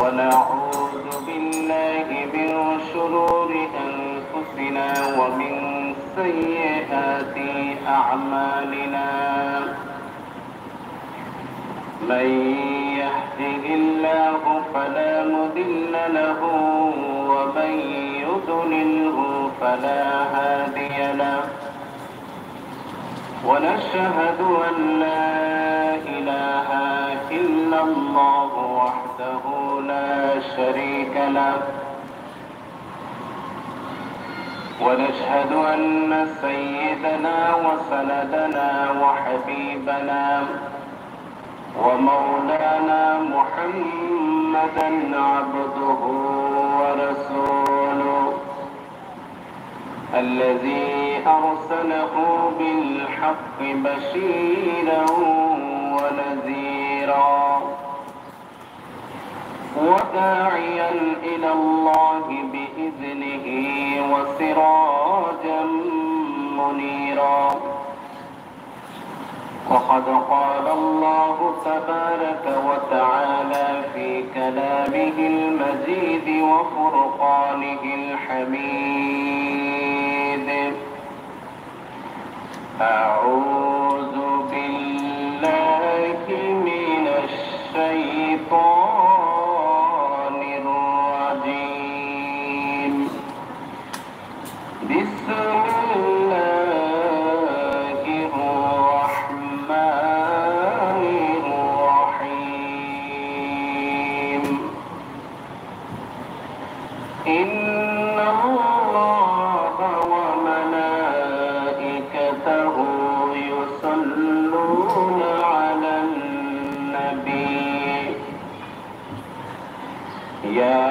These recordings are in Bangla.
ونعوذ بالله من شرور أنفسنا ومن سيئات أعمالنا من يهده الله فلا مضل له ومن يضلله فلا هادي له ونشهد أن لا إله إلا الله وحده لا شريك له ونشهد أن سيدنا وسندنا وحبيبنا ومولانا محمدا عبده ورسوله الذي أرسله بالحق بشيرا ونذيرا وداعيا إلى الله بإذنه وسراجا منيرا وقد قال الله تبارك وتعالى في كلامه المجيد وفرقانه الحميد أعوذ بالله من الشيطان الرجيم بسم الله الرحمن الرحيم إن الله وملائكته يصلون على النبي يا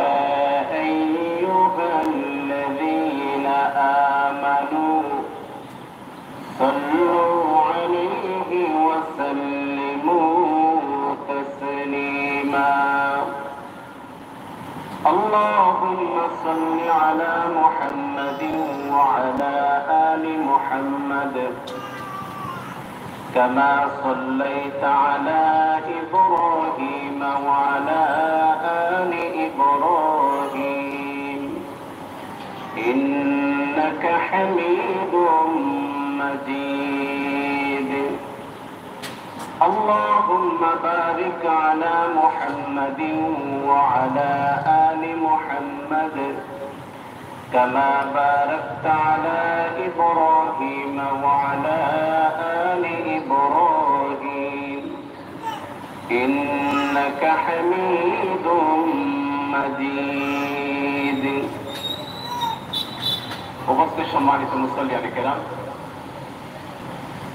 أيها الذين آمنوا صلوا عليه وسلموا تسليما اللهم صل على محمد وعلى آل محمد كما صليت على إبراهيم وعلى آل إبراهيم إنك حميد مجيد اللهم بارك على محمد وعلى آل محمد كما باركت على إبراهيم وعلى آل إبراهيم إنك حميد مجيد উপস্থিত সম্মানিত মুসল্লিয়ানে কেরাম,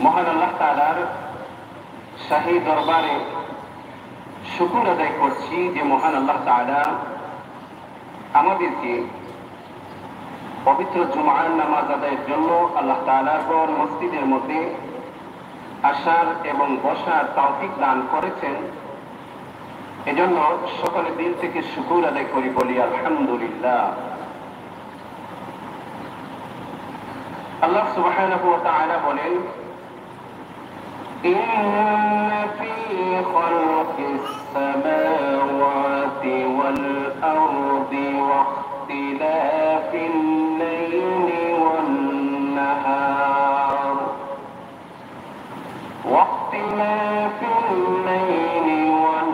মহান আল্লাহ তাআলার শাহী দরবারে শুকর আদায় করছি যে মহান আল্লাহ তাআলা আমাদেরকে পবিত্র জুমার নামাজ আদায়ের জন্য আল্লাহ তাআলার ঘর মসজিদের মধ্যে আসার এবং বসার তৌফিক দান করেছেন। এজন্য সকলে দিল থেকে শুকর আদায় করি, বলি আলহামদুলিল্লাহ। আল্লাহ সুবহানাহু ওয়া তাআলা বলেন, ইন্না ফী খালকিস সামাওয়াতি ওয়াল আরদি ওয়া ইখতিলাফিল লাইলি ওয়ান নাহার ওয়া ইখতিলাফিল লাইলি ওয়ান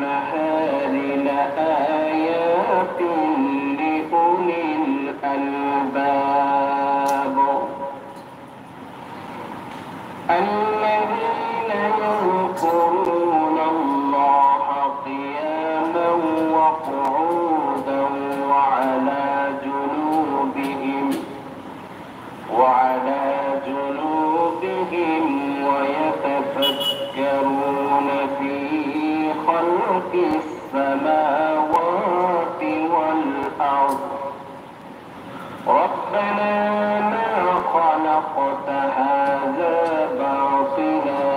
নাহারি লাআয়াতিন লিউলিল আলবাব الذين يذكرون الله قياما وقعودا وعلى جنوبهم ويتفكرون في خلق السماوات والأرض ربنا ما خلقت هذا باطلا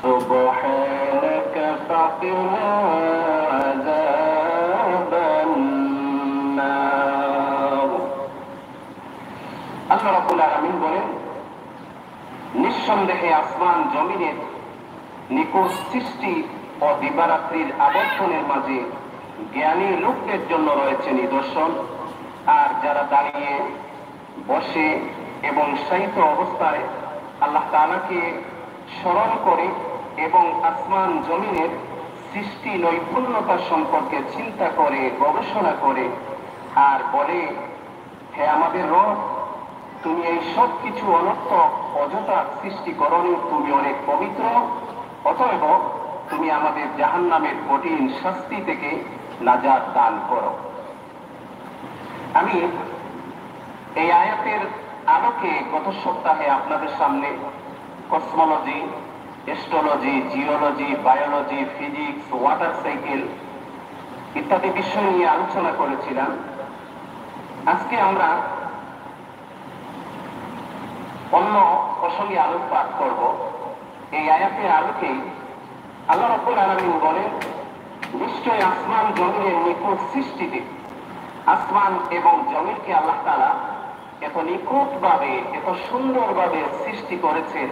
سبحانك فقنا عذاب النار। আল্লাহ রাব্বুল আলামিন বলেন, নিঃসন্দেহে আসমান জমিনের নিখুঁত সৃষ্টি ও দিবারাত্রির আবর্তনের মাঝে জ্ঞানী লোকদের জন্য রয়েছে নিদর্শন। আর যারা দাঁড়িয়ে বসে এবং শায়িত অবস্থায় আল্লাহ তাআলাকে স্মরণ করে এবং আসমান জমিনের সৃষ্টি নৈপুণ্যতা সম্পর্কে চিন্তা করে, গবেষণা করে আর বলে, হে আমাদের রব, তুমি এই সব কিছু অনর্থক অযথা সৃষ্টি করনি, তুমি অনেক পবিত্র, অতএব তুমি আমাদের জাহান্নামের কঠিন শাস্তি থেকে নাজাত দান করো। আমি এই আয়াতের আলোকে গত সপ্তাহে আপনাদের সামনে cosmology, astrology, geology, biology, physics, water cycle ইত্যাদি বিষয় নিয়ে আলোচনা করেছিলাম। আজকে আমরা অন্য প্রসঙ্গে আলোকপাত করব। এই আয়াতের আলোকে আল্লাহ রাব্বুল আলামিন বলেন, নিশ্চয় আসমান জমিনের নিখুঁত সৃষ্টিতে, আসমান এবং জমিনকে আল্লাহ তাআলা এত নিখুঁতভাবে, এত সুন্দরভাবে সৃষ্টি করেছেন,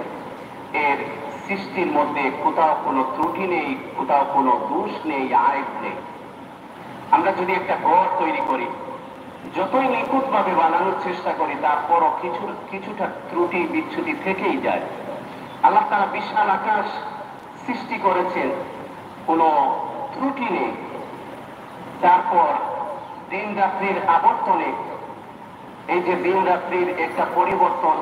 এর সৃষ্টির মধ্যে কোথাও কোনো ত্রুটি নেই, কোথাও কোনো দোষ নেই, আইব নেই। আমরা যদি একটা ঘর তৈরি করি, যতই নিখুঁতভাবে বানানোর চেষ্টা করি, তারপরও কিছুটা ত্রুটি বিচ্যুতি থেকেই যায়। আল্লাহ তাআলা বিশাল আকাশ সৃষ্টি করেছেন, কোনো ত্রুটি নেই। তারপর দিন রাত্রির আবর্তনে, এই যে দিন রাত্রির একটা পরিবর্তন,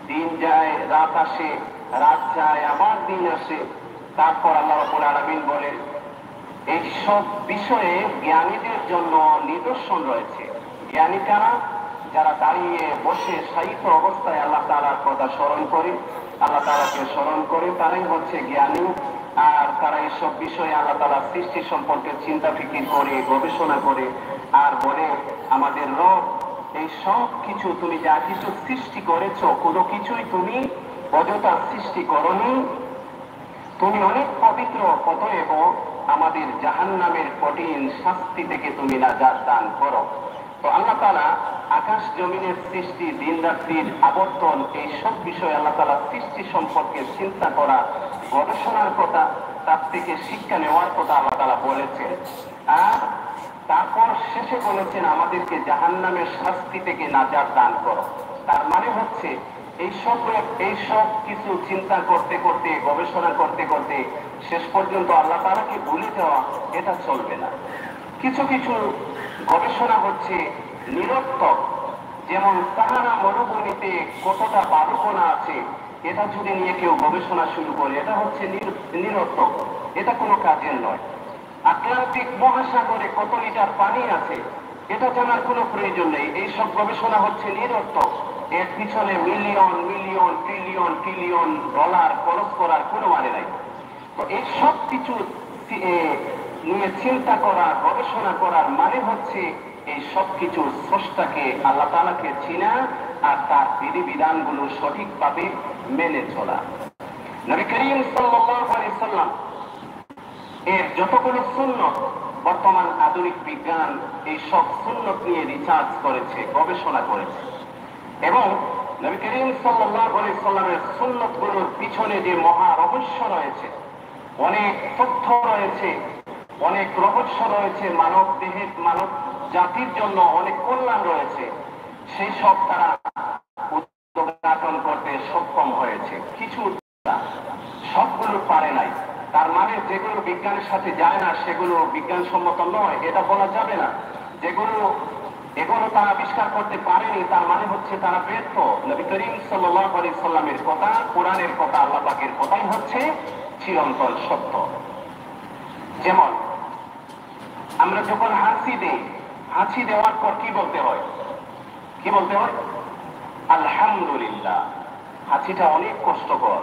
দিন যায় রাত আসে, রাত যায় আবার দিন আসে, তারপর আল্লাহ রাব্বুল আলামিন বলেন, এই সব বিষয়ে জ্ঞানীদের জন্য নিদর্শন রয়েছে। জ্ঞানী কারা? যারা দাঁড়িয়ে বসে শায়িত অবস্থায় আল্লাহ তাআলার কথা স্মরণ করে, আল্লাহ তাআলাকে স্মরণ করে, তারাই হচ্ছে জ্ঞানী। আর তারা এইসব বিষয়ে আল্লাহ তাআলার সৃষ্টি সম্পর্কে চিন্তা ফিকির করে, গবেষণা করে আর বলে, আমাদের রব, এই সব কিছু তুমি যা কিছু সৃষ্টি করেছ, কোনো কিছুই তুমি অযথা সৃষ্টি করনি, তুমি অনেক পবিত্র, অতএব আমাদের জাহান্নামের কঠিন শাস্তি থেকে তুমি নাজাত দান করো। তো আল্লাহ তাআলা আকাশ জমিনের সৃষ্টি, দিন রাত্রির আবর্তন, এই সব বিষয়ে আল্লাহ তাআলা সৃষ্টি সম্পর্কে চিন্তা করা, গবেষণার কথা, তার থেকে শিক্ষা নেওয়ার কথা আল্লাহ তাআলা বলেছেন। আর তারপর শেষে বলেছেন, আমাদেরকে জাহান্নামের শাস্তি থেকে নাজাত দান করো। তার মানে হচ্ছে এইসব কিছু চিন্তা করতে করতে, গবেষণা করতে করতে শেষ পর্যন্ত আল্লাহ তাআলাকে ভুলে যাওয়া, এটা চলবে না। কিছু কিছু গবেষণা হচ্ছে নিরর্থক, যেমন সাহারা মরুভূমিতে কতটা বালুকণা আছে, এটা যদি নিয়ে কেউ গবেষণা শুরু করে, এটা হচ্ছে নিরর্থক, এটা কোনো কাজের নয়। আটলান্টিক মহাসাগরে কত লিটার পানি আছে, এটা জানার কোনো প্রয়োজন নেই। এইসব গবেষণা হচ্ছে নিরর্থক, এর পিছনে million million trillion trillion dollar খরচ করার কোনো মানে নাই। তো এই সব কিছু নিয়ে চিন্তা করা, গবেষণা করার মানে হচ্ছে এই সব কিছুর স্রষ্টাকে, আল্লাহ তাআলাকে চিনা আর তার বিধিবিধানগুলো সঠিকভাবে মেনে চলা। নবী করিম সাল্লাল্লাহু আলাইহি সাল্লাম এর যতগুলো সুন্নত, বর্তমান আধুনিক বিজ্ঞান এই সব সুন্নত নিয়ে রিসার্চ করেছে, গবেষণা করেছে, এবং নবী করিম সাল্লাল্লাহু আলাইহি সাল্লামের সুন্নতগুলোর পিছনে যে মহা রহস্য রয়েছে, অনেক তথ্য রয়েছে, অনেক রহস্য রয়েছে, মানব দেহের, মানব জাতির জন্য অনেক কল্যাণ রয়েছে, সেই সব তারা উদ্ঘাটন করতে সক্ষম হয়েছে। কিছু সবগুলো পারে নাই। তার মানে যেগুলো বিজ্ঞানের সাথে যায় না, সেগুলো বিজ্ঞানসম্মত নয়, এটা বলা যাবে না। এগুলো তারা আবিষ্কার করতে পারেনি, তার মানে হচ্ছে তারা ব্যর্থ। নবী করিম সাল্লাল্লাহু আলাইহি সাল্লামের কথা, কোরআনের কথা, আল্লাহ পাকের কথাই হচ্ছে চিরন্তন সত্য। যেমন আমরা যখন হাসি দেই, হাসি দেওয়ার পর কি বলতে হয়? কি বলতে হয়? আলহামদুলিল্লাহ। হাসিটা অনেক কষ্টকর।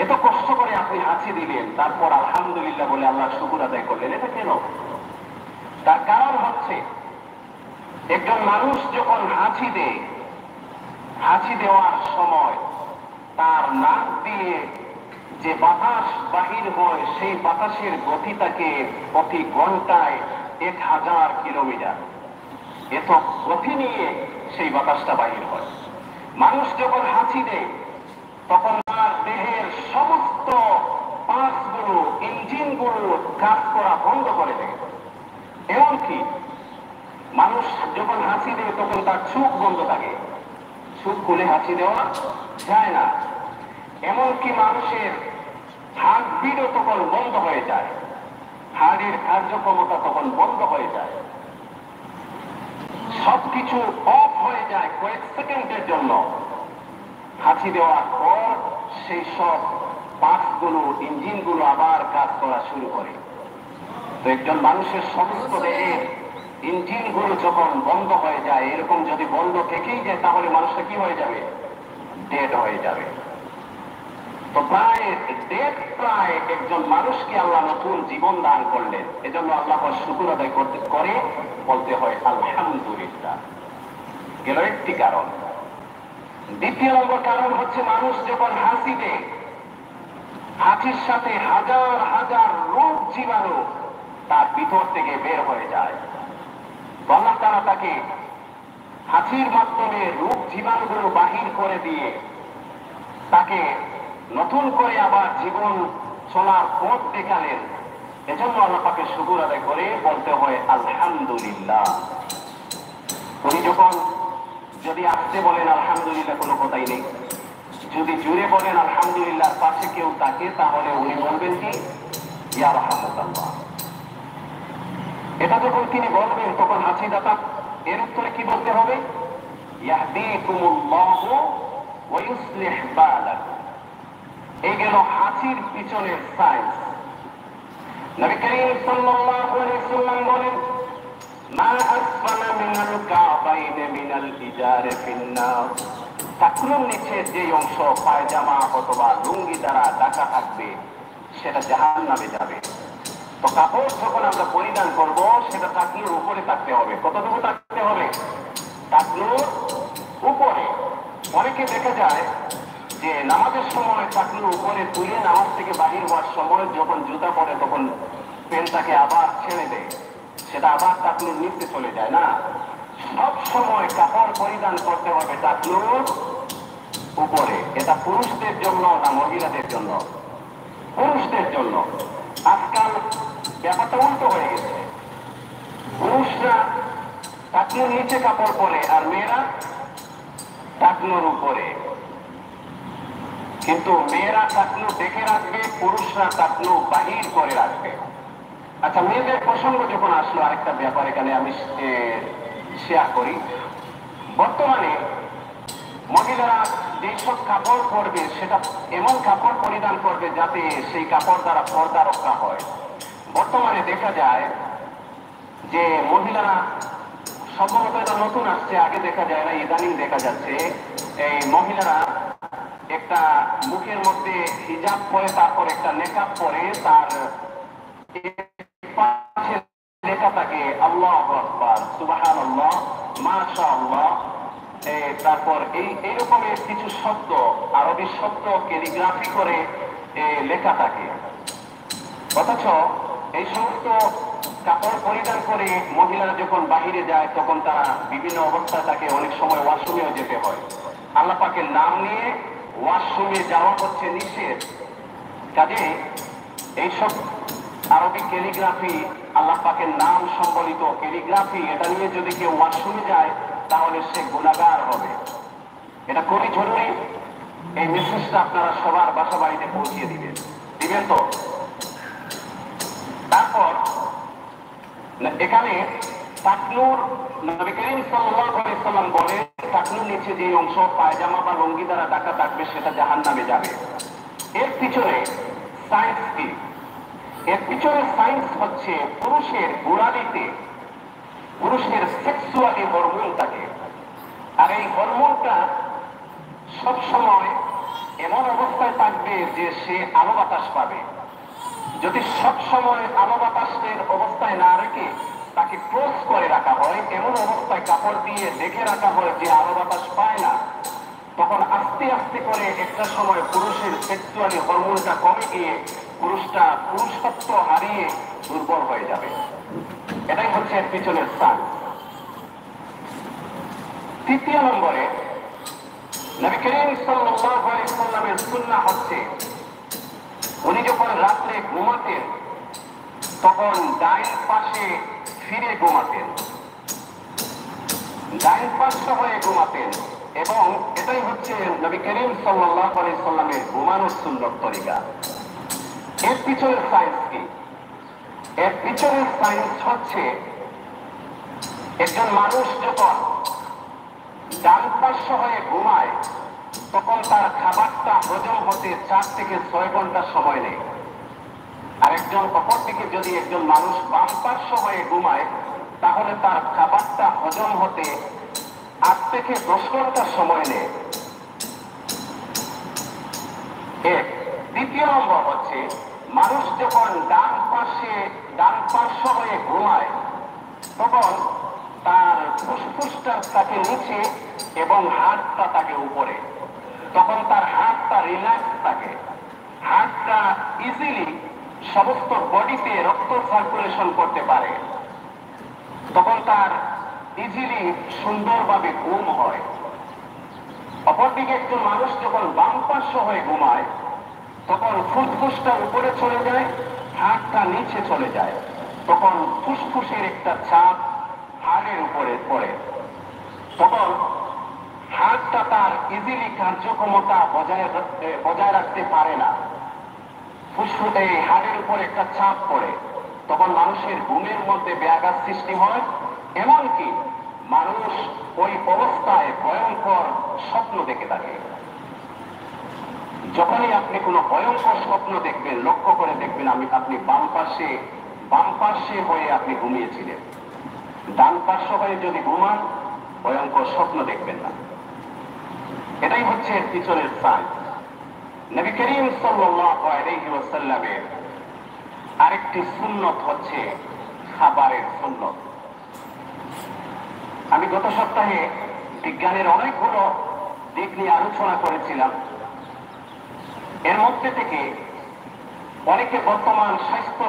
এত কষ্ট করে আপনি হাসি দিলেন, তারপর আলহামদুলিল্লাহ বলে আল্লাহ শুকর আদায় করলেন, এটা কেন? তার কারণ হচ্ছে, একজন মানুষ যখন হাসি দেয়, হাসি দেওয়ার সময় তার নাক দিয়ে যে বাতাস বাহির হয়, সেই বাতাসের গতি থাকে প্রতি ঘন্টায় 1000 কিলোমিটার। এত গতি নিয়ে সেই বাতাসটা বাহির হয়। মানুষ যখন হাসি দেয়, তখন তার দেহের সমস্ত পার্টসগুলো, ইঞ্জিন কাজ করা বন্ধ করে দেয়। এমনকি মানুষ যখন হাসি দেয় তখন তার চোখ বন্ধ থাকে, চোখ খুলে হাসি দেওয়া যায় না। এমনকি মানুষের হার্টবিটও তখন বন্ধ হয়ে যায়, হার্টের কার্যক্ষমতা তখন বন্ধ হয়ে যায়, সবকিছু অফ হয়ে যায় কয়েক সেকেন্ডের জন্য। হাসি দেওয়ার পর সেই সব পার্টসগুলো, ইঞ্জিনগুলো আবার কাজ করা শুরু করে। তো একজন মানুষের সমস্ত দেহের ইঞ্জিনগুলো যখন বন্ধ হয়ে যায়, এরকম যদি বন্ধ থেকেই যায়, তাহলে মানুষটা কি হয়ে যাবে? ডেড হয়ে যাবে। তো প্রায় একজন মানুষকে আল্লাহ নতুন জীবন দান করলেন। এজন্য আল্লাহ শুকর আদায় করে বলতে হয় আলহামদুলিল্লাহ। গেল একটি কারণ। দ্বিতীয় নম্বর কারণ হচ্ছে, মানুষ যখন হাসি দেয়, হাসির সাথে হাজার হাজার রোগ জীবাণু তার ভিতর থেকে বের হয়ে যায়। আল্লাহ তাআলা তাকে হাসির মাধ্যমে রোগ জীবাণুগুলো বাহির করে দিয়ে তাকে নতুন করে আবার জীবন চলার পথ দেখালেন। এজন্য আল্লাহ পাকে শুকর আদায় করে বলতে হয় আলহামদুলিল্লাহ। উনি যখন যদি আসতে বলেন আলহামদুলিল্লাহ, কোনো কথাই নেই। যদি জুড়ে বলেন আলহামদুলিল্লাহ, পাশে কেউ থাকে, তাহলে উনি বলবেন কি ইয়া রাহমাতাল্লাহ। এটা যখন তিনি বলবেন তখন হাসি দাতা এর উত্তরে কি বলতে হবে? ইয়াহদিকুমুল্লাহু ওয়া ইউসলিহ বালাকুম। এই গেল হাসির পিছনের সাইন্স। নবী করিম সাল্লাল্লাহু আলাইহি ওয়াসাল্লাম বলেন, মা আসফালা মিনাল কাবাইনি মিনাল ইজারি ফিন্নার। টাকনুর নিচে যে অংশ পায়জামা অথবা লুঙ্গি দ্বারা ঢাকা থাকবে সেটা জাহান্নামে যাবে। তো কাপড় যখন আমরা পরিধান করব সেটা টাকনুর উপরে থাকতে হবে। কতটুকু থাকতে হবে? টাকনুর উপরে। অনেকে দেখা যায় যে নামাজের সময় টাকনুর উপরে তুলে নামাজ থেকে বাহির হওয়ার সময় যখন জুতা পরে তখন প্যান্টটাকে আবার ছেড়ে দেয়, সেটা আবার টাকনুর নিচে চলে যায়। না, সব সময় কাপড় পরিধান করতে হবে টাকনুর উপরে। এটা পুরুষদের জন্য না মহিলাদের জন্য? পুরুষদের জন্য। আজকাল ব্যাপারটা উল্টো হয়ে গেছে। পুরুষরা টাকনুর নিচে কাপড় পরে আর মেয়েরা টাকনুর উপরে। কিন্তু মেয়েরা টাকনু দেখে রাখবে, পুরুষরা টাকনু বাহির করে রাখবে। আচ্ছা, মেয়েদের প্রসঙ্গ যখন আসলো, আরেকটা ব্যাপার এখানে আমি শেয়ার করি। বর্তমানে মহিলারা যেসব কাপড় পরবে সেটা এমন কাপড় পরিধান করবে যাতে সেই কাপড় দ্বারা পর্দা রক্ষা হয়। বর্তমানে দেখা যায় যে মহিলারা, সম্ভবত এটা নতুন আসছে, আগে দেখা যায় না, ইদানিং দেখা যাচ্ছে, এই মহিলারা একটা মুখের মধ্যে হিজাব পরে, তারপর একটা নেকাব পরে, তার লেখা থাকে আল্লাহু আকবার, সুবহানাল্লাহ, মাশাআল্লাহ। তারপর এই রকমের কিছু শব্দ, আরবি শব্দ ক্যালিগ্রাফি করে লেখা থাকে। অথচ এই সমস্ত কাপড় পরিধান করে মহিলারা যখন বাহিরে যায় তখন তারা বিভিন্ন অবস্থায় থাকে, অনেক সময় ওয়াশরুমেও যেতে হয়। আল্লাহ পাকের নাম নিয়ে ওয়াশরুমে যাওয়া হচ্ছে নিষেধ। কাজে এইসব আরবি ক্যালিগ্রাফি, আল্লাহ পাকের নাম সম্বলিত ক্যালিগ্রাফি, এটা নিয়ে যদি কেউ ওয়াশরুমে যায় তাহলে সে গুনাহগার হবে। এটা খুবই জরুরি। এই মেসেজটা আপনারা সবার বাসা বাড়িতে পৌঁছিয়ে দিবেন তো। তারপর এখানে টাকনুর, নবী করিম সাল্লাল্লাহু আলাইহি ওয়াসাল্লাম বলে, টাকনুর নিচে যে অংশ পায়জামা বা লুঙ্গি দ্বারা ঢাকা থাকবে সেটা জাহান্নামে যাবে। এর পিছনে সায়েন্স কি? এর পিছনে সায়েন্স হচ্ছে, পুরুষের গোড়ালিতে পুরুষের সেক্সুয়ালি হরমোন থাকে। আর এই হরমোনটা সবসময় এমন অবস্থায় থাকবে যে সে আলো বাতাস পাবে। যদি সবসময় আলো বাতাসের অবস্থায় না রেখে তাকে ক্লোজ করে রাখা হয়, এমন অবস্থায় কাপড় দিয়ে ঢেকে রাখা হয় যে আলো বাতাস পায় না, তখন আস্তে আস্তে করে একটা সময় পুরুষের সেক্সুয়ালি হরমোনটা কমে গিয়ে পুরুষত্ব হারিয়ে দুর্বল হয়ে যাবে। এটাই হচ্ছে এর পিছনের স্থান। তৃতীয় নম্বরে নবী করিম সাল্লাল্লাহু আলাইহি ওয়াসাল্লামের সুন্নাহ হচ্ছে, উনি যখন রাত্রে ঘুমাতেন তখন ডাইন পাশে ফিরে ঘুমাতেন, ডাইন পাশে হয়ে ঘুমাতেন। এবং এটাই হচ্ছে নবী করিম সাল্লাল্লাহু আলাইহি সাল্লামের ঘুমানোর সুন্নত তরিকা। এর পিছনের সায়েন্স কি? এর পিছনের সায়েন্স হচ্ছে একজন মানুষ যখন ডান পাশে হয়ে ঘুমায় তখন তার খাবারটা হজম হতে 4 থেকে 6 ঘন্টা সময় নেয়। আর অপরদিকে যদি একজন মানুষ বাম পার্শ্ব হয়ে ঘুমায় তাহলে তার খাবারটা হজম হতে 8 থেকে 10 ঘন্টা সময় নেয়। দ্বিতীয় নম্বর হচ্ছে মানুষ যখন ডান পার্শ্ব হয়ে ঘুমায় তখন তার ফুসফুসটা তাকে নিচে এবং হাতটা তাকে উপরে, তখন তার হাতটা রিল্যাক্স থাকে, হাতটা ইজিলি সমস্ত বডিতে রক্ত সার্কুলেশন করতে পারে, তখন তার ইজিলি সুন্দরভাবে ঘুম হয়। অপরদিকে একজন মানুষ যখন বাম পার্শ্ব হয়ে ঘুমায় তখন ফুসফুসটা উপরে চলে যায়, হাতটা নিচে চলে যায়, তখন ফুসফুসের একটা চাপ হাড়ের উপরে পড়ে, তখন হাড়টা তার ইজিলি কার্যক্ষমতা বজায় রাখতে পারে না, ফুসফুসে হাড়ের উপর একটা চাপ পড়ে, তখন মানুষের ঘুমের মধ্যে ব্যাঘাত সৃষ্টি হয়। এমনকি মানুষ ওই অবস্থায় ভয়ঙ্কর স্বপ্ন দেখে থাকে। যখনই আপনি কোনো ভয়ঙ্কর স্বপ্ন দেখবেন, লক্ষ্য করে দেখবেন আপনি বাম পাশে হয়ে আপনি ঘুমিয়েছিলেন। ডান পার্শ্ব হয়ে যদি ঘুমান ভয়ঙ্কর স্বপ্ন দেখবেন না। এটাই হচ্ছে পিছনের সাইন। নবী করিম সাল্লাল্লাহু আলাইহি ওয়াসাল্লামের আরেকটি সুন্নত হচ্ছে খাবারের সুন্নত। আমি গত সপ্তাহে বিজ্ঞানের অনেকগুলো দিক নিয়ে আলোচনা করেছিলাম। এর মধ্যে থেকে অনেকে বর্তমান স্বাস্থ্য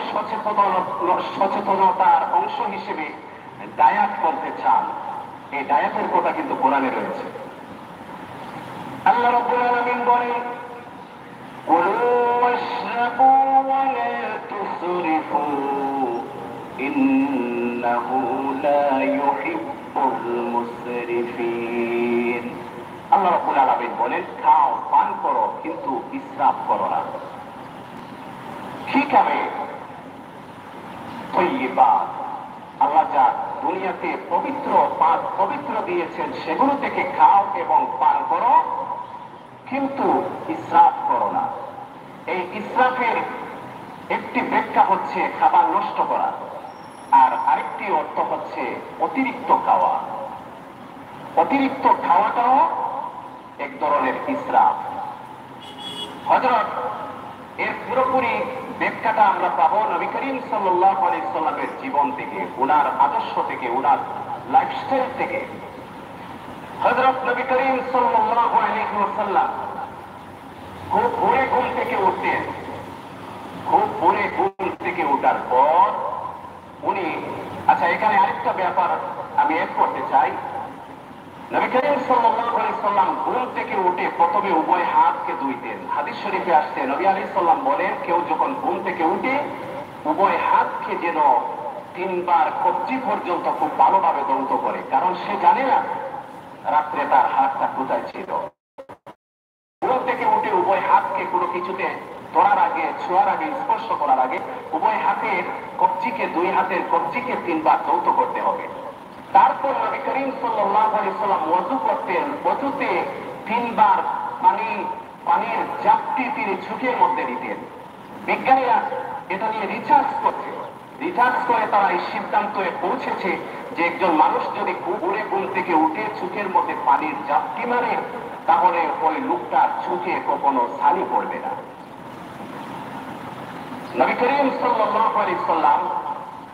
সচেতনতার অংশ হিসেবে ডায়েট করতে চান। এই ডায়েটের কথা কিন্তু কোরআনে রয়েছে। আল্লাহ রাব্বুল আলামিন বলেন, কুলু ওয়াশরাবু ওয়া লা তুসরিফু ইন্নাহু লা ইউহিব্বুল মুসরিফিন। আল্লাহ রাব্বুল আলামিন বলেন, খাও, পান করো, কিন্তু ইসরাফ করো না। ঠিকভাবে তৈয়বাত আল্লাহ যা দুনিয়াতে পবিত্র দিয়েছেন সেগুলো থেকে খাও এবং পান করো, কিন্তু ইসরাফ করো না। এই ইসরাফের একটি ব্যাখ্যা হচ্ছে খাবার নষ্ট করা, আর আরেকটি অর্থ হচ্ছে অতিরিক্ত খাওয়া। অতিরিক্ত খাওয়াটাও এক ধরনের ইসরাফ। হযরত এর পুরোপুরি ব্যাখ্যাটা আমরা পাবো নবী করিম সাল্লাল্লাহু আলাইহি সাল্লামের জীবন থেকে, উনার আদর্শ থেকে, উনার লাইফস্টাইল থেকে। হযরত নবী করিম সাল্লাল্লাহু আলাইহি ওয়াসাল্লাম খুব ভোরে ঘুম থেকে উঠতেন। খুব ভোরে ঘুম থেকে ওঠার পর উনি, এখানে আরেকটা ব্যাপার আমি এড করতে চাই। নবী করিম সাল্লাল্লাহু আলাইহি সাল্লাম ঘুম থেকে উঠে প্রথমে উভয় হাতকে ধুইতেন। হাদিস শরীফে আসছে, নবী আলাইহিস সালাম বলেন, কেউ যখন ঘুম থেকে উঠে উভয় হাতকে যেন 3 বার কবজি পর্যন্ত খুব ভালোভাবে ধৌত করে, কারণ সে জানে না রাত্রে তার হাতটা কোথায় ছিল। ঘুম থেকে উঠে উভয় হাতকে কোনো কিছুতে ধরার আগে, ছোঁয়ার আগে, স্পর্শ করার আগে উভয় হাতের কবজিকে, 2 হাতের কবজিকে 3 বার ধৌত করতে হবে। তারপর নবী করিম সাল্লাল্লাহু আলাইহি সাল্লাম ওযু করতেন। ওযুতে 3 বার পানির ঝাপটি তিনি চোখের মধ্যে দিতেন। বিজ্ঞানীরা এটা নিয়ে রিসার্চ করে তারা এই সিদ্ধান্তে পৌঁছেছে যে একজন মানুষ যদি ভোরে ঘুম থেকে উঠে চোখের মধ্যে পানির ঝাপটি মারে তাহলে ওই লোকটার চোখে কখনো ছানি পড়বে না। নবী করিম সাল্লাল্লাহু আলাইহি সাল্লাম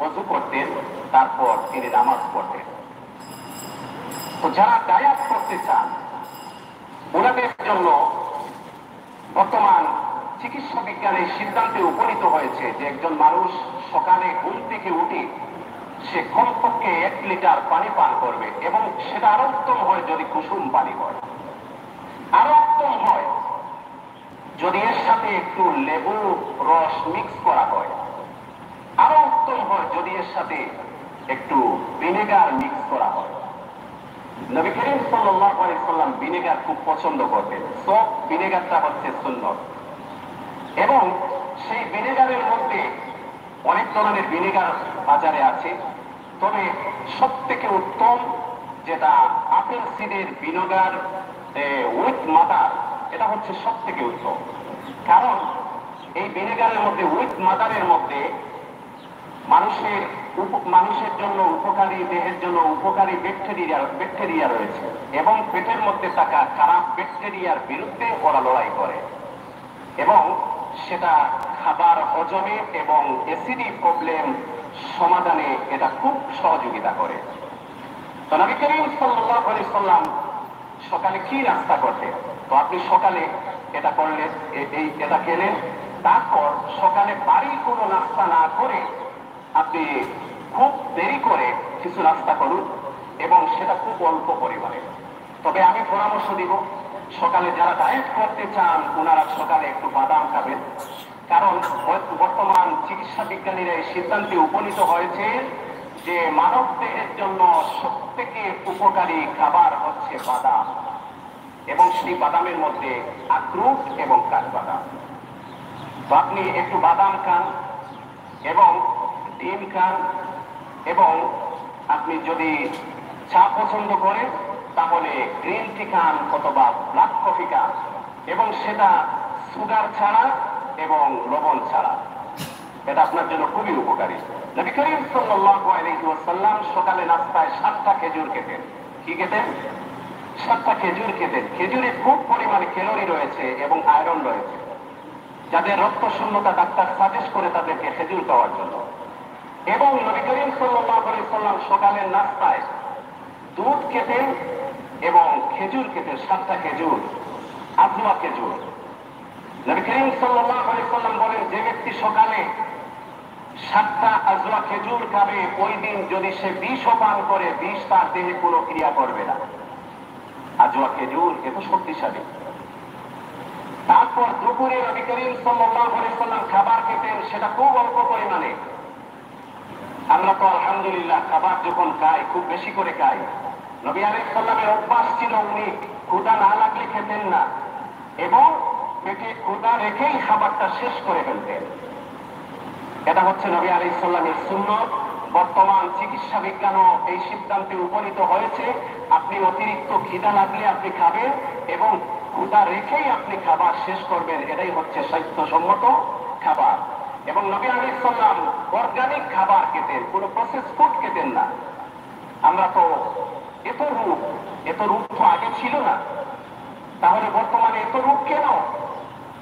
ওযু করতেন, তারপর তিনি নামাজ পড়তেন। তো যারা ডায়েট করতে চান ওনাদের জন্য বর্তমান চিকিৎসা বিজ্ঞানের সিদ্ধান্তে উপনীত হয়েছে যে একজন মানুষ সকালে ঘুম থেকে উঠে সে কমপক্ষে 1 লিটার পানি পান করবে, এবং সেটা আরো উত্তম হয় যদি কুসুম পানি হয়। আরো উত্তম হয় যদি এর সাথে একটু লেবু রস মিক্স করা হয়। আরো যদি এর সাথে একটু ভিনেগার মিক্স করা হয়। নবী করিম সাল্লাল্লাহু আলাইহি সাল্লাম ভিনেগার খুব পছন্দ করতেন। সো ভিনেগারটা হচ্ছে সুন্নত। এবং সেই ভিনেগারের মধ্যে অনেক ধরনের ভিনেগার বাজারে আছে, তবে সব থেকে উত্তম যেটা আপেল সিডের ভিনেগার উইথ মাদার, এটা হচ্ছে সব থেকে উত্তম। কারণ এই ভিনেগারের মধ্যে উইথ মাদারের মধ্যে মানুষের জন্য উপকারী, দেহের জন্য উপকারী ব্যাকটেরিয়া রয়েছে এবং পেটের মধ্যে থাকা খারাপ ব্যাকটেরিয়ার বিরুদ্ধে ওরা লড়াই করে এবং সেটা খাবার হজমে এবং অ্যাসিডি প্রবলেম সমাধানে এটা খুব সহযোগিতা করে। তো নবী করিম সাল্লাল্লাহু আলাইহি সাল্লাম সকালে কি নাস্তা করতেন? তো আপনি সকালে এটা করলেন, এটা খেলেন, তারপর সকালে বাড়ির কোনো নাস্তা না করে আপনি খুব দেরি করে কিছু নাস্তা করুন এবং সেটা খুব অল্প পরিমাণে। তবে আমি পরামর্শ দিব, সকালে যারা ডায়েট করতে চান ওনারা সকালে একটু বাদাম খাবেন। কারণ বর্তমান চিকিৎসা বিজ্ঞানীরা এই সিদ্ধান্তে উপনীত হয়েছে যে মানব দেহের জন্য সব থেকে উপকারী খাবার হচ্ছে বাদাম, এবং সেই বাদামের মধ্যে আখরোট এবং কাঠবাদাম। তো আপনি একটু বাদাম খান এবং ডিম খান, এবং আপনি যদি চা পছন্দ করেন তাহলে গ্রিন টি খান অথবা ব্ল্যাক কফি খান, এবং সেটা সুগার ছাড়া এবং লবণ ছাড়া। এটা আপনার জন্য খুবই উপকারী। নবী করিম সাল্লাল্লাহু আলাইহি ওয়াসাল্লাম সকালে নাস্তায় 7টা খেজুর খেতেন। কি খেতেন? 7টা খেজুর খেতেন। খেজুরে খুব পরিমাণে ক্যালোরি রয়েছে এবং আয়রন রয়েছে, যাদের রক্ত শূন্যতা ডাক্তার সাজেস্ট করে তাদেরকে খেজুর খাওয়ার জন্য। এবং নবী করিম সাল্লাল্লাহু আলাইহি ওয়াসাল্লাম সকালের নাস্তায় দুধ খেতেন এবং খেজুর খেতেন, 7টা খেজুর, আজওয়া খেজুর। নবী করিম সাল্লাল্লাহু আলাইহি ওয়াসাল্লাম বলেন, যে ব্যক্তি সকালে 7টা আজওয়া খেজুর খাবে, ওই দিন যদি সে বিষও পান করে, বিষ তার দেহে কোনো ক্রিয়া করবে না। আজওয়া খেজুর এত শক্তিশালী। তারপর দুপুরে নবী করিম সাল্লাল্লাহু আলাইহি ওয়াসাল্লাম খাবার খেতেন, সেটা খুব অল্প পরিমাণে। আমরা তো আলহামদুলিল্লাহ খাবার যখন খাই খুব বেশি করে খাই। নবী আলাইহিস সালামের অভ্যাস ছিল উনি ক্ষুধা না লাগলে খেতেন না এবং পেটে ক্ষুধা রেখেই খাবারটা শেষ করে ফেলতেন। এটা হচ্ছে নবী আলাইহিস সালামের সুন্নত। বর্তমান চিকিৎসা বিজ্ঞানও এই সিদ্ধান্তে উপনীত হয়েছে, আপনি অতিরিক্ত খিদা লাগলে আপনি খাবেন এবং ক্ষুধা রেখেই আপনি খাবার শেষ করবেন। এটাই হচ্ছে স্বাস্থ্যসম্মত খাবার। এবং নবী আলাইহিস সালাম অর্গানিক খাবার খেতেন, কোনো প্রসেস ফুড খেতেন না। আমরা তো এত রূপ তো আগে ছিল না, তাহলে বর্তমানে এত রূপ কেন?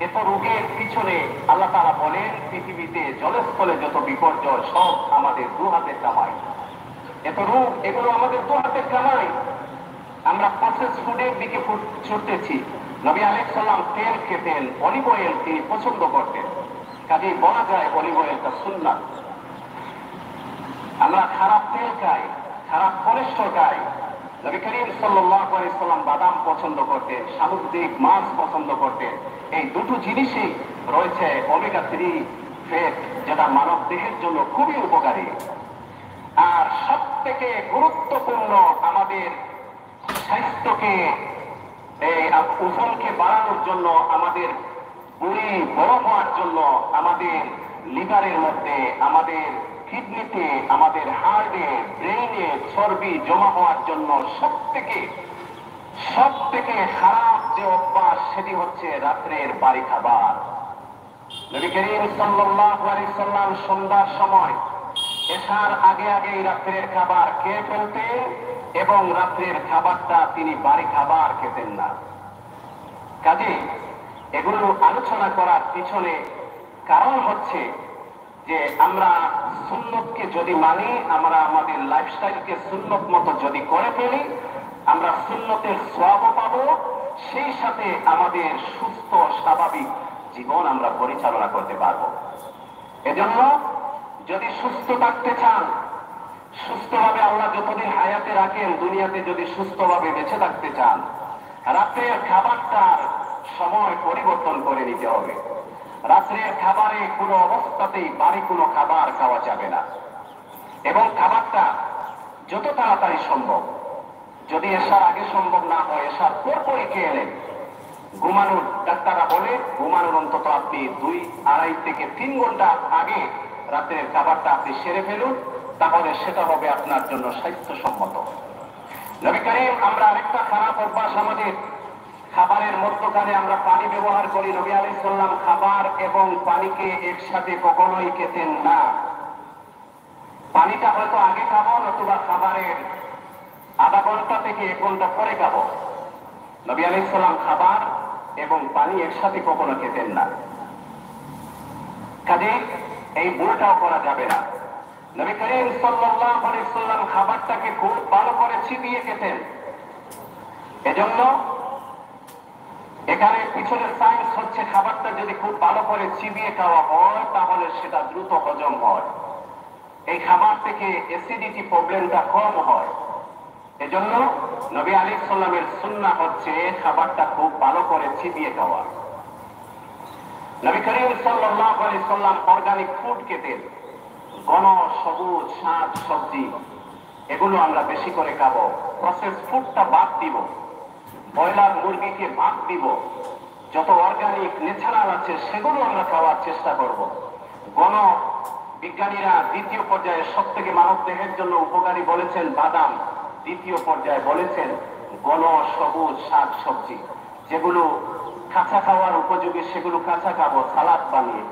এত রোগের পিছনে আল্লাহ তাআলা বলেন, পৃথিবীতে জলস্থলে যত বিপর্যয় সব আমাদের দু হাতের কামাই। এত রোগ, এগুলো আমাদের দু হাতের কামাই। আমরা প্রসেস ফুডের দিকে ছুটতেছি। নবী আলাইহিস সালাম তেল খেতেন, অলিভ অয়েল তিনি পছন্দ করতেন। কাজেই বলা যায় অলিভ অয়েলটা সুন্নাত। আমরা খারাপ তেল খাই, খারাপ কোলেস্টেরল খাই। নবী করিম সাল্লাল্লাহু আলাইহি সাল্লাম বাদাম পছন্দ করতেন, সামুদ্রিক মাছ পছন্দ করতেন। এই দুটো জিনিসই রয়েছে ওমেগা 3 ফ্যাট, যেটা মানব দেহের জন্য খুবই উপকারী। আর সব থেকে গুরুত্বপূর্ণ আমাদের স্বাস্থ্যকে, ওজনকে বাড়ানোর জন্য, আমাদের বুড়ি বড় হওয়ার জন্য, আমাদের লিভারের মধ্যে, আমাদের কিডনিতে, আমাদের হার্টে, ব্রেইনে চর্বি জমা হওয়ার জন্য সব থেকে খারাপ যে অভ্যাস, সেটি হচ্ছে রাত্রের বাড়ি খাবার। নবী করিম সাল্লাল্লাহু আলাইহি সাল্লাম সন্ধ্যার সময় এশার আগে রাত্রের খাবার খেয়ে ফেলতেন এবং রাত্রের খাবারটা তিনি বাড়ি খাবার খেতেন না। কাজে এগুলো আলোচনা করার পিছনে কারণ হচ্ছে যে আমরা সুন্নতকে যদি মানি, আমরা আমাদের লাইফস্টাইলকে সুন্নত মতো যদি করে ফেলি, আমরা সুন্নতের সওয়াবও পাবো, সেই সাথে আমাদের সুস্থ স্বাভাবিক জীবন আমরা পরিচালনা করতে পারবো। এজন্য যদি সুস্থ থাকতে চান, সুস্থভাবে আল্লাহ যতদিন হায়াতে রাখেন, দুনিয়াতে যদি সুস্থভাবে বেঁচে থাকতে চান, রাতের খাবারটার সময় পরিবর্তন করে নিতে হবে। রাত্রের খাবারে কোনো অবস্থাতেই বাড়ি কোনো খাবার খাওয়া যাবে না। এবং খাবারটা যত তাড়াতাড়ি সম্ভব, যদি এশার আগে সম্ভব না হয় এশার পরপরই খেয়ে নেন। ঘুমানোর ডাক্তাররা বলে ঘুমানোর অন্তত আপনি 2-2.5 থেকে 3 ঘন্টা আগে রাতের খাবারটা আপনি সেরে ফেলুন, তাহলে সেটা হবে আপনার জন্য স্বাস্থ্যসম্মত। নবী করিম, আমরা আরেকটা খারাপ অভ্যাস আমাদের, খাবারের মধ্যখানে আমরা পানি ব্যবহার করি। নবী আলাইহিস সালাম খাবার এবং পানিকে একসাথে কখনোই খেতেন না। পানিটা হয়তো আগে খাবো, নতুবা খাবারের আধা ঘন্টা থেকে 1 ঘন্টা পরে খাবো। নবী আলাইহিস সালাম খাবার এবং পানি একসাথে কখনো খেতেন না। কাজে এই ভুলটাও করা যাবে না। নবী করিম সাল্লাল্লাহু আলাইহি ওয়াসাল্লাম খাবারটাকে খুব ভালো করে চিবিয়ে খেতেন। এজন্য এখানে পিছনের সায়েন্স হচ্ছে, খাবারটা যদি খুব ভালো করে চিবিয়ে খাওয়া হয় তাহলে সেটা দ্রুত হজম হয়। এই খাবার থেকে অ্যাসিডিটি প্রবলেমটা কম হয়। এজন্য নবী আলাইহিস সালামের সুন্নাহ হচ্ছে খাবারটা খুব ভালো করে চিবিয়ে খাওয়া। নবী করিম সাল্লাল্লাহু আলাইহি ওয়াসাল্লাম অর্গানিক ফুড খেতেন। ঘন সবুজ শাক সবজি এগুলো আমরা বেশি করে খাবো। প্রসেস ফুডটা বাদ দিব, ব্রয়লার মুরগিকে বাদ দিব। যত অর্গানিক ন্যাচারাল আছে সেগুলো আমরা খাওয়ার চেষ্টা করব। ঘন বিজ্ঞানীরা দ্বিতীয় পর্যায়ে সব থেকে মানব দেহের জন্য উপকারী বলেছেন বাদাম, দ্বিতীয় পর্যায়ে বলেছেন ঘন সবুজ শাক সবজি, যেগুলো কাঁচা খাওয়ার উপযোগী সেগুলো কাঁচা খাবো সালাদ বানিয়ে,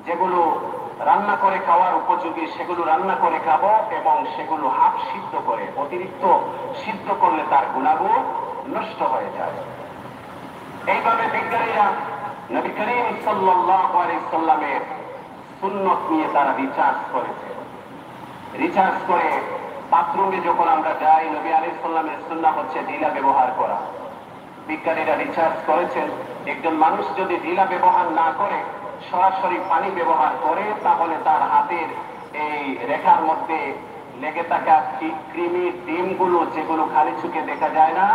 যেগুলো রান্না করে খাওয়ার উপযোগী সেগুলো রান্না করে খাবো, এবং সেগুলো হাফ সিদ্ধ করে, অতিরিক্ত সিদ্ধ করলে তার গুণাগুণ নষ্ট হয়ে যায়। এইভাবে বিজ্ঞানীরা নবী করিম সাল্লাল্লাহু আলাইহি সাল্লামের সুন্নত নিয়ে তারা রিসার্চ করেছে। রিসার্চ করে বাথরুমে যখন আমরা যাই, নবী আলাইহিস সালামের সুন্নাহ হচ্ছে ঢিলা ব্যবহার করা। বিজ্ঞানীরা রিসার্চ করেছেন, একজন মানুষ যদি ঢিলা ব্যবহার না করে সরাসরি পানি ব্যবহার করে, তাহলে তার হাতের এই রেখার মধ্যে লেগে থাকা কৃমির ডিমগুলো, যেগুলো খালি চোখে দেখা যায় না,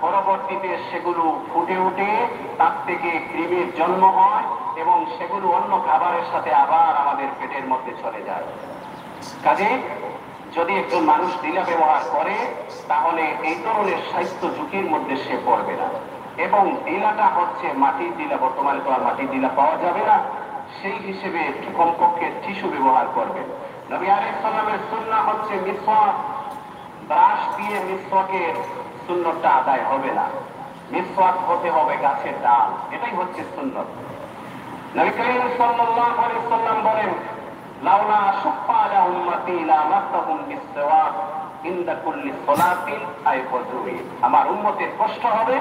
পরবর্তীতে সেগুলো ফুটে উঠে তার থেকে কৃমির জন্ম হয় এবং সেগুলো অন্য খাবারের সাথে আবার আমাদের পেটের মধ্যে চলে যায়। কাজে যদি একজন মানুষ ঢিলা ব্যবহার করে তাহলে এই ধরনের স্বাস্থ্য ঝুঁকির মধ্যে সে পড়বে না। এবং ঢিলাটা হচ্ছে মাটির ঢিলা, বর্তমানে তো আর মাটির ঢিলা পাওয়া যাবে না, সেই হিসেবে কমপক্ষে টিস্যু ব্যবহার করবে। নবী আলাইহিস সালামের সুন্নাহ হচ্ছে মিসওয়াক, ব্রাশ দিয়ে মিসওয়াকের সুন্নতটা আদায় হবে না, মিসওয়াক হতে হবে গাছের ডাল, এটাই হচ্ছে সুন্নত। নবী করিম সাল্লাল্লাহু আলাইহি ওয়াসাল্লাম বলেন, লাউলা আশুক্কা আলা উম্মতি লা মাসসাহুম বিসওয়াক ইনদা কুল্লি সালাতিন আই ফুজুরি। আমার উম্মতের কষ্ট হবে,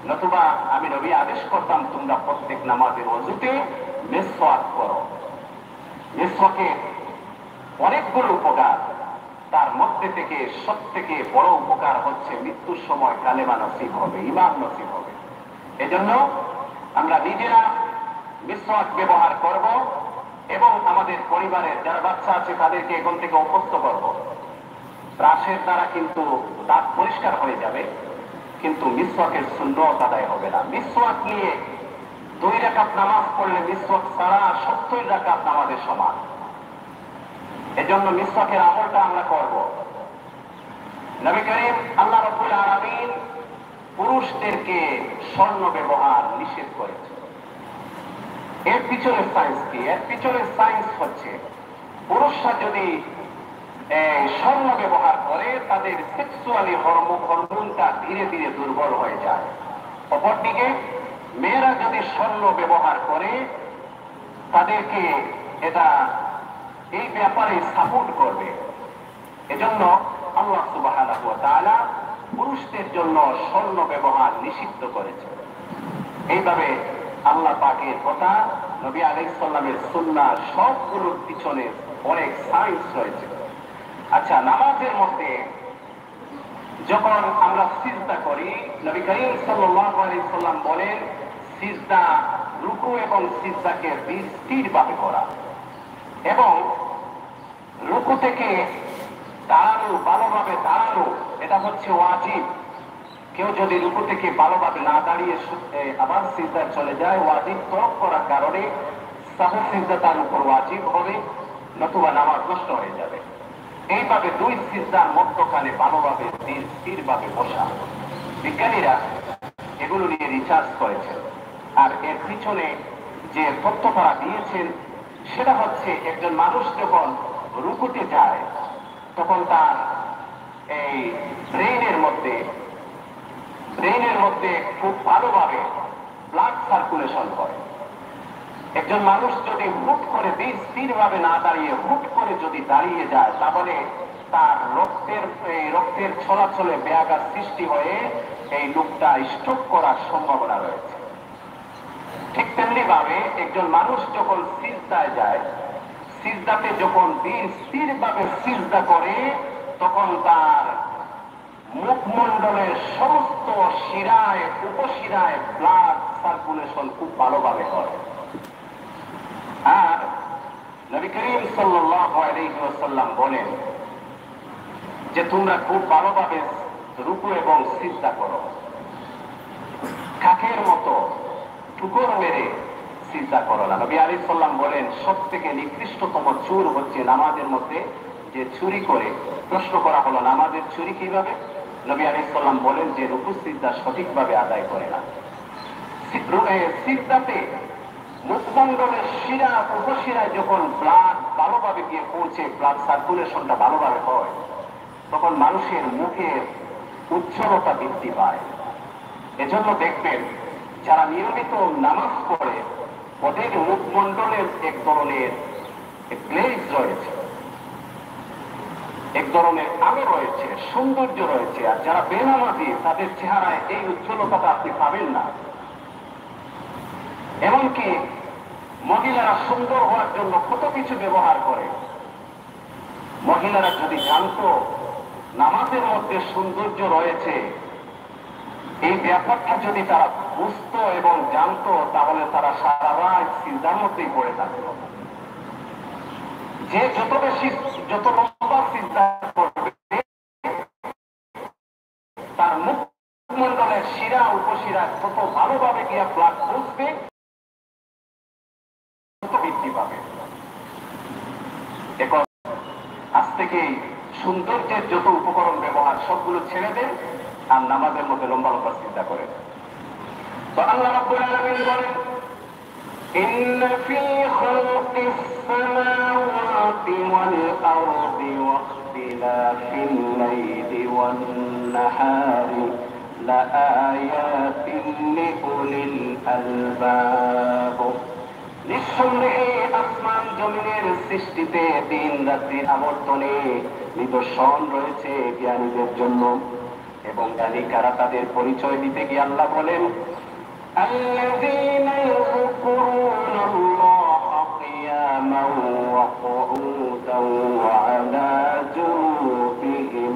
নতুবা আমি নবী আদেশ করতাম তোমরা প্রত্যেক নামাজের ওযুতে মিসওয়াক করো। মিসওয়াকের অনেকগুলো উপকার, তার মধ্যে থেকে সবথেকে বড় উপকার হচ্ছে মৃত্যুর সময় কালেমা নসিব হবে, ঈমান নসিব হবে। এজন্য আমরা নিজেরা মিসওয়াক ব্যবহার করব এবং আমাদের পরিবারের যারা বাচ্চা আছে তাদেরকে এখন থেকে অভ্যস্ত করব। ব্রাশের দ্বারা কিন্তু দাঁত পরিষ্কার হয়ে যাবে, কিন্তু মিসওয়াকের সুন্নত আদায় হবে না। মিসওয়াক নিয়ে 2 রাকাত নামাজ পড়লে মিসওয়াক ছাড়া 70 রাকাত নামাজের সমান। এজন্য মিসওয়াকের আমলটা আমরা করব। নবী করিম আল্লাহ রাব্বুল আলামিন পুরুষদেরকে স্বর্ণ ব্যবহার নিষেধ করেছে। এর পিছনের সায়েন্স কি? এর পিছনের সায়েন্স হচ্ছে, পুরুষরা যদি স্বর্ণ ব্যবহার করে তাদের সেক্সুয়ালি হরমোনটা ধীরে ধীরে দুর্বল হয়ে যায়। অপরদিকে মেয়েরা যদি স্বর্ণ ব্যবহার করে তাদেরকে এটা এই ব্যাপারে সাপোর্ট করবে। এজন্য আল্লাহ সুবহানাহু ওয়া তাআলা পুরুষদের জন্য স্বর্ণ ব্যবহার নিষিদ্ধ করেছে। এইভাবে আল্লাহ পাকের কথা, নবী আলাইহিস সালামের সুন্নাহ সবগুলোর পিছনে অনেক সায়েন্স রয়েছে। আচ্ছা, নামাজের মধ্যে যখন আমরা সিজদা করি, নবী করিম সাল্লাল্লাহু আলাইহি সাল্লাম বলেন সিজদা, রুকু এবং সিজদাকে স্থিরভাবে করা, এবং রুকু থেকে দাঁড়ানো, ভালোভাবে দাঁড়ানো, এটা হচ্ছে ওয়াজিব। কেউ যদি রুকু থেকে ভালোভাবে না দাঁড়িয়ে আবার সিজদায় চলে যায়, ওয়াজিব তরক করার কারণে সাহু সিজদা তার উপর ওয়াজিব হবে, নতুবা নামাজ নষ্ট হয়ে যাবে। এইভাবে দুই সিজদার মধ্যখানে ভালোভাবে স্থিরভাবে বসা। বিজ্ঞানীরা এগুলো নিয়ে রিসার্চ করেছেন, আর এর পিছনে যে তথ্য তারা দিয়েছেন সেটা হচ্ছে একজন মানুষ যখন রুকুতে যায় তখন তার এই ব্রেইনের মধ্যে খুব ভালোভাবে ব্লাড সার্কুলেশন করে। একজন মানুষ যদি হুট করে স্থিরভাবে না দাঁড়িয়ে হুট করে যদি দাঁড়িয়ে যায় তাহলে তার রক্তের চলাচলে ব্যাঘাত সৃষ্টি হয়ে এই লোকটা স্ট্রোক করার সম্ভাবনা রয়েছে। ঠিক তেমনি ভাবে একজন মানুষ যখন সিজদায় যায়, সিজদাতে যখন স্থিরভাবে সিজদা করে তখন তার মুখমণ্ডলের সমস্ত শিরায় উপশিরায় ব্লাড সার্কুলেশন খুব ভালোভাবে হয়। আর নবী করিম সাল্লাল্লাহু আলাইহি ওয়াসাল্লাম বলেন যে তোমরা খুব ভালোভাবে রুকু এবং সিজদা করো, কাকের মতো ঠুকর মেরে সিজদা করো না। নবী আলাইহিস সালাম বলেন সব থেকে নিকৃষ্টতম চুর হচ্ছে নামাজের মধ্যে যে চুরি করে। প্রশ্ন করা হলো নামাজের চুরি কিভাবে? নবী আলাইহিস সালাম বলেন যে রুকু সিজদা সঠিকভাবে আদায় করে না। সিজদাতে মুখমণ্ডলের শিরা উপশিরায় যখন ব্লাড ভালোভাবে গিয়ে পৌঁছে, ব্লাড সার্কুলেশনটা ভালোভাবে হয়, তখন মানুষের মুখের উজ্জ্বলতা বৃদ্ধি পায়। এজন্য দেখবেন যারা নিয়মিত নামাজ পড়ে ওদের মুখমণ্ডলের এক ধরনের গ্লেজ রয়েছে, এক ধরনের আলো রয়েছে, সৌন্দর্য রয়েছে। আর যারা বেনামাজি তাদের চেহারায় এই উজ্জ্বলতাটা আপনি পাবেন না। এমনকি মহিলারা সুন্দর হওয়ার জন্য কত কিছু ব্যবহার করে। মহিলারা যদি জানতো নামাজের মধ্যে সৌন্দর্য রয়েছে, এই ব্যাপারটা যদি তারা বুঝতো এবং জানতো তাহলে তারা সারা রাত সিজদার মধ্যেই পড়ে থাকত। যে যত লম্বা সিজদা করবে তার মুখমণ্ডলের শিরা উপশিরা তত ভালোভাবে গিয়া ব্লাড পৌঁছবে, তত বৃদ্ধি পাবে। এখন আজ থেকে সৌন্দর্যের যত উপকরণ ব্যবহার সবগুলো ছেড়ে দেন আর নামাজের মধ্যে লম্বা লম্বা চিন্তা করেন। তো আল্লাহ রাব্বুল আলামিন বলেন ইন্না ফি খালকিস সামাওয়াতি ওয়াল আরদি ওয়াখতিলাফিল লাইলি ওয়ান নাহারি লাআয়াতিন লিউলিল আলবাব। নিঃসন্দেহে আসমান জমিনের সৃষ্টিতে দিন রাত্রির আবর্তনে নিদর্শন রয়েছে জ্ঞানীদের জন্য। এবং জ্ঞানী কারা তাদের পরিচয় দিতে গিয়ে আল্লাহ বলেন আল্লাযীনা ইয়াযকুরুনাল্লাহা কিয়ামান ওয়া qu'udan ওয়া আলা জুনুবিহিম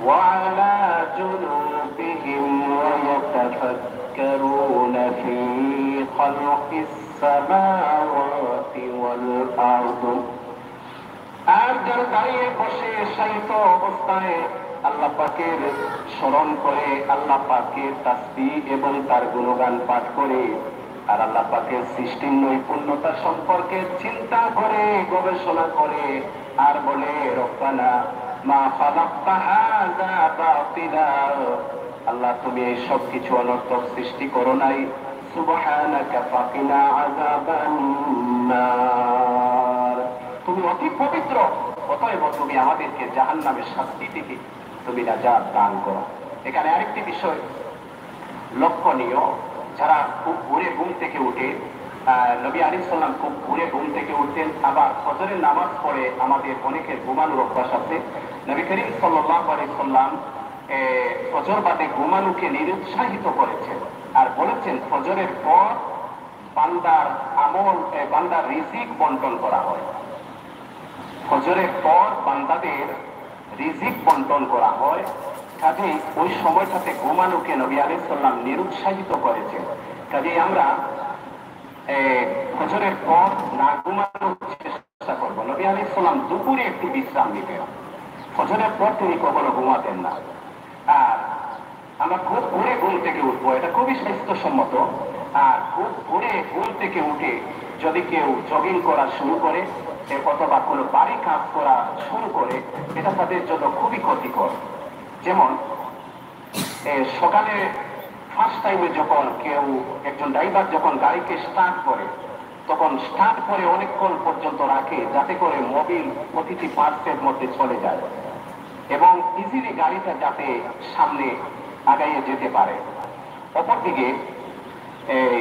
ওয়া ইয়াতাফাক্কারুনা ফী খালকিস সামাওয়াতি ওয়াল আরদ। আর যারা দাঁড়িয়ে বসে শায়িত অবস্থায় আল্লাহ পাকের স্মরণ করে, আল্লাহ পাকের তাসবিহ এবং তার গুণগান পাঠ করে, আর আল্লাহ পাকের সৃষ্টির নৈপুণ্যতা সম্পর্কে চিন্তা করে, গবেষণা করে, আর বলে রব্বানা মা খালাকতা হাযা বাতিলা, আল্লাহ তুমি এই সব কিছু অনর্থক সৃষ্টি করো নাই, সুবহানাকা ফাকিনা আযাবান নার, তুমি অতি পবিত্র, অতএব তুমি আমাদেরকে জাহান্নামের শাস্তি থেকে তুমি নাজাত দান করো। এখানে আরেকটি বিষয় লক্ষণীয়, যারা খুব ভোরে ঘুম থেকে উঠে, নবী আলাইহিস সালাম খুব ভোরে ঘুম থেকে উঠতেন, আবার ফজরের নামাজ পড়ে আমাদের অনেকের ঘুমানোর অভ্যাস আছে। নবী করিম সাল্লাল্লাহু আলাইহি সাল্লাম ফজর বাদে ঘুমানোকে নিরুৎসাহিত করেছেন আর বলেছেন ফজরের পর বান্দার বান্দার রিজিক বন্টন করা হয়। ফজরের পর বান্দাদের রিজিক বন্টন করা হয়, কাজেই ওই সময়টাতে ঘুমানোকে নবী আলাইহিস সালাম নিরুৎসাহিত করেছেন। কাজেই আমরা ফজরের পর না ঘুমানোর চেষ্টা করবো। নবী আলাইহিস সালাম দুপুরে একটু বিশ্রাম নিতেন, ফজরের পর তিনি কখনো ঘুমাতেন না। আর আমরা খুব ভোরে ঘুম থেকে উঠবো, এটা খুবই স্বাস্থ্যসম্মত। আর খুব ভোরে ঘুম থেকে উঠে যদি কেউ জগিং করা শুরু করে অথবা কোনো বাড়ি কাজ করা শুরু করে, এটা তাদের জন্য খুবই ক্ষতিকর। যেমন সকালে ফার্স্ট টাইমে যখন কেউ একজন ড্রাইভার যখন গাড়িকে স্টার্ট করে, তখন স্টার্ট করে অনেকক্ষণ পর্যন্ত রাখে যাতে করে মোবিল প্রতিটি পার্টসের মধ্যে চলে যায় এবং ইজিলি গাড়িটা যাতে সামনে আগাইয়ে যেতে পারে। অপরদিকে এই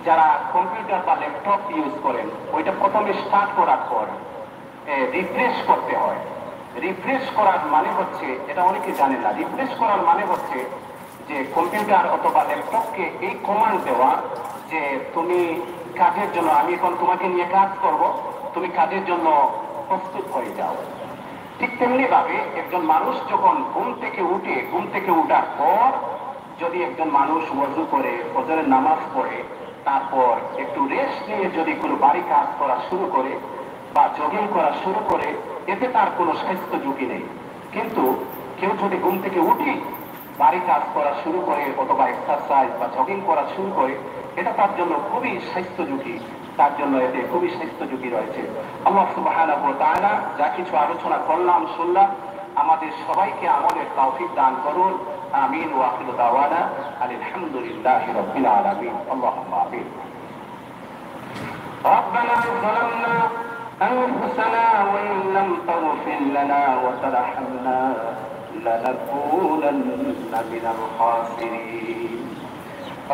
যারা কম্পিউটার বা ল্যাপটপ ইউজ করেন, ওইটা প্রথমে স্টার্ট করার পর রিফ্রেশ করতে হয়। রিফ্রেশ করার মানে হচ্ছে, এটা অনেকে জানে না, রিফ্রেশ করার মানে হচ্ছে যে কম্পিউটার অথবা ল্যাপটপকে এই কমান্ড দেওয়া যে তুমি কাজের জন্য, আমি এখন তোমাকে নিয়ে কাজ করব, তুমি কাজের জন্য প্রস্তুত হয়ে যাও। ঠিক তেমনি ভাবে একজন মানুষ যখন ঘুম থেকে উঠার পর যদি একজন মানুষ ওযু করে, ফজরের নামাজ পড়ে, তারপর একটু রেস্ট নিয়ে যদি কোনো বাড়ি কাজ করা শুরু করে বা জগিং করা শুরু করে, এতে তার কোনো স্বাস্থ্য ঝুঁকি নেই। কিন্তু কেউ যদি ঘুম থেকে উঠে বাড়ি কাজ করা শুরু করে অথবা এক্সারসাইজ বা জগিং করা শুরু করে, এটা তার জন্য খুবই স্বাস্থ্য ঝুঁকি, তার জন্য এতে খুবই স্বাস্থ্য ঝুঁকি রয়েছে। আল্লাহ সুবহানাহু ওয়া তাআলা যা কিছু আলোচনা করলাম শুনলাম, আমাদের সবাইকে আমলের তৌফিক দান করুন। আমিন ওয়া আখিরু দাওয়ানা আলহামদুলিল্লাহি রাব্বিল আলামিন। আল্লাহুম্মা আমিন। ربنا ظلمنا أنفسنا وإن لم تغفر لنا وترحمنا لنكونن من الخاسرين.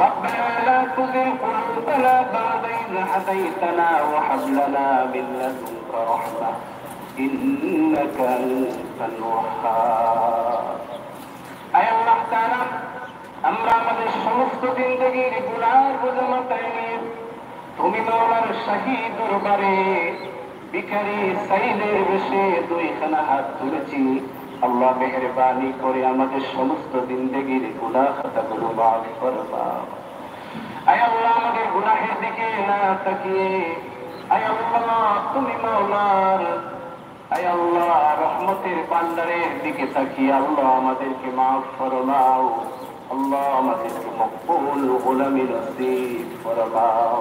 ربنا لا تزغ قلوبنا بعد إذ هديتنا وهب لنا من لدنك رحمة إنك أنت الوهاب. أي الله تعالى আমরা আমাদের সমস্ত জিন্দেগির গুনার বোঝা মাথায় নিয়ে তুমি মাওলার শাহী দরবারে ভিখারি সাইদের বেশে দুইখানা হাত তুলেছি। আল্লাহ মেহেরবানি করে আমাদের সমস্ত জিন্দেগির গুনাহ খাতাগুলো মাফ ফরমাও। আয় আল্লাহ আমাদের গুনাহের দিকে না তাকিয়ে আয় আল্লাহ তুমি মাওলার আয় আল্লাহ রহমতের ভান্ডারের দিকে তাকিয়ে আল্লাহ আমাদেরকে মাফ ফরমাও। আল্লাহ আমাদেরকে মকবুল গোলামি নসিব ফরমাও।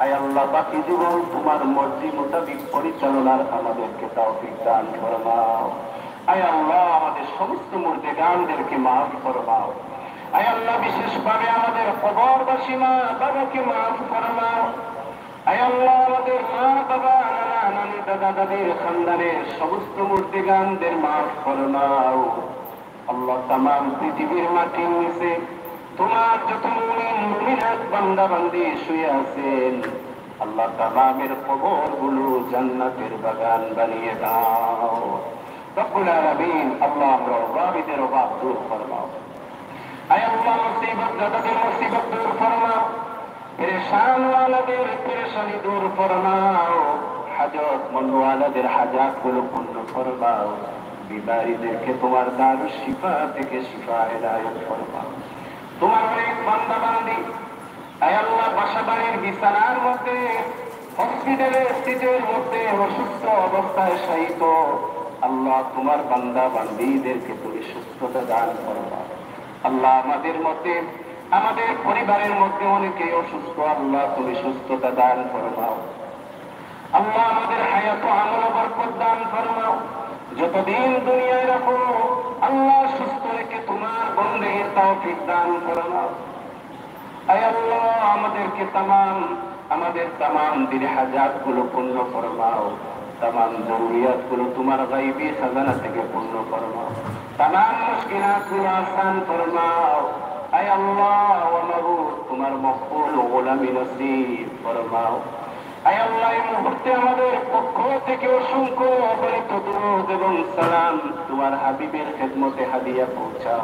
আয় আল্লাহ বাকি জীবন তোমার মর্জি মোতাবিক পরিচালনার আমাদেরকে তৌফিক দান ফরমাও। আয় আল্লাহ আমাদের সমস্ত মুর্দেগানদেরকে মাফ ফরমাও। আয় আল্লাহ বিশেষভাবে আমাদের কবরবাসী মা বাবাকে মাফ ফরমাও। আয় আল্লাহ আমাদের মা বাবা নানা নানি দাদা দাদির খানদানের সমস্ত মুর্দেগানদের মাফ ফরমাও। আল্লাহ তামাম পৃথিবীর মাটির নিচে তোমার যত মুমিন মুমিনাত বান্দা বান্দি শুয়ে আছেন, আল্লাহ তামামের কবরগুলো জান্নাতের বাগান বানিয়ে দাও। রব্বুল আলামিন আল্লাহ আমরা অভাবীদের অভাব দূর ফরমাও। আয় আল্লাহ মুসিবত যাদের মুসিবত দূর ফরমাও, পেরেশান ওয়ালাদের পেরেশানি দূর ফরমাও, হাজত মন্দওয়ালাদের হাজাত গুলো পূর্ণ ফরমাও, বিমারীদেরকে তোমার দারুশ শিফা থেকে শিফা এনায়েত ফরমাও। তোমার অনেক বান্দা বান্দি আয় আল্লাহ বাসা বাড়ির বিছানার মধ্যে, হসপিটালের সিটের মধ্যে অসুস্থ অবস্থায় শায়িত, আল্লাহ তোমার বান্দা বান্দীদেরকে তুমি সুস্থতা দান ফরমাও। আল্লাহ আমাদের মধ্যে আমাদের পরিবারের মধ্যে অনেকে অসুস্থ, আল্লাহ তুমি সুস্থতা দান ফরমাও। আল্লাহ আমাদের হায়াত আমল বরকত দান ফরমাও। যতদিন দুনিয়ায় রাখো আল্লাহ সুস্থ রেখে তোমার বন্দেগীর তৌফিক দান ফরমাও। আয় আল্লাহ আমাদের তামাম দিল হাজাত গুলো পূর্ণ ফরমাও। তামাম জরুরিয়াত গুলো তোমার গায়বী খাজানা থেকে পূর্ণ ফরমাও। তামাম মুশকিলাত গুলো আসান ফরমাও। আয় আল্লাহ ওয়া মাবুদ তোমার মকবুল গোলামি নসিব ফরমাও। আয় আল্লাহ এই মুহূর্তে আমাদের পক্ষ থেকে অসংখ্য অগণিত দুরূদ এবং সালাম তোমার হাবিবের খেদমতে হাদিয়া পৌঁছাও।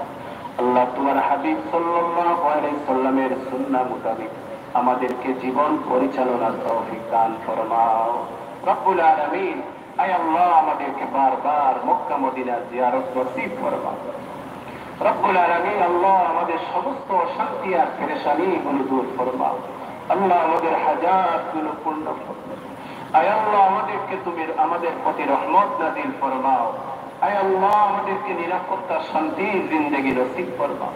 আল্লাহ তোমার হাবিব সাল্লাল্লাহু আলাইহি সাল্লামের সুন্নাহ মোতাবেক আমাদেরকে জীবন পরিচালনার তৌফিক দান ফরমাও। রব্বুল আলামিন আয় আল্লাহ আমাদেরকে বারবার মক্কা মদিনা জিয়ারত নসিব ফরমাও। রব্বুল আলামিন আল্লাহ আমাদের সমস্ত অশান্তি আর পেরেশানি গুলো দূর ফরমাও। আল্লাহ আমাদের হাজাত গুলো পূর্ণ ফরমাও। আয় আল্লাহ আমাদেরকে তুমি আমাদের প্রতি রহমত নাযিল ফরমাও। আয় আল্লাহ আমাদেরকে নিরাপত্তা শান্তির জিন্দেগি নসিব ফরমাও।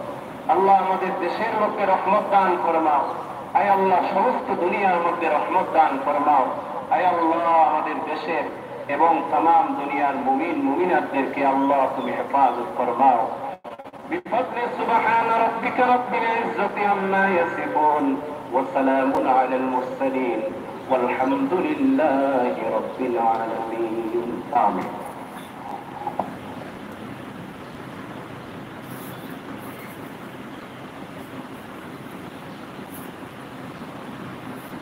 আল্লাহ আমাদের দেশের মধ্যে রহমত দান ফরমাও। আয় আল্লাহ সমস্ত দুনিয়ার মধ্যে রহমত দান ফরমাও। আয় আল্লাহ আমাদের দেশের এবং तमाम দুনিয়ার মুমিন মুমিনাতদেরকে আল্লাহ তুমি হেফাজত ফরমাও بفضل سبحان ربك رب العزة عما يصفون وسلام على المرسلين والحمد لله رب العالمين آمين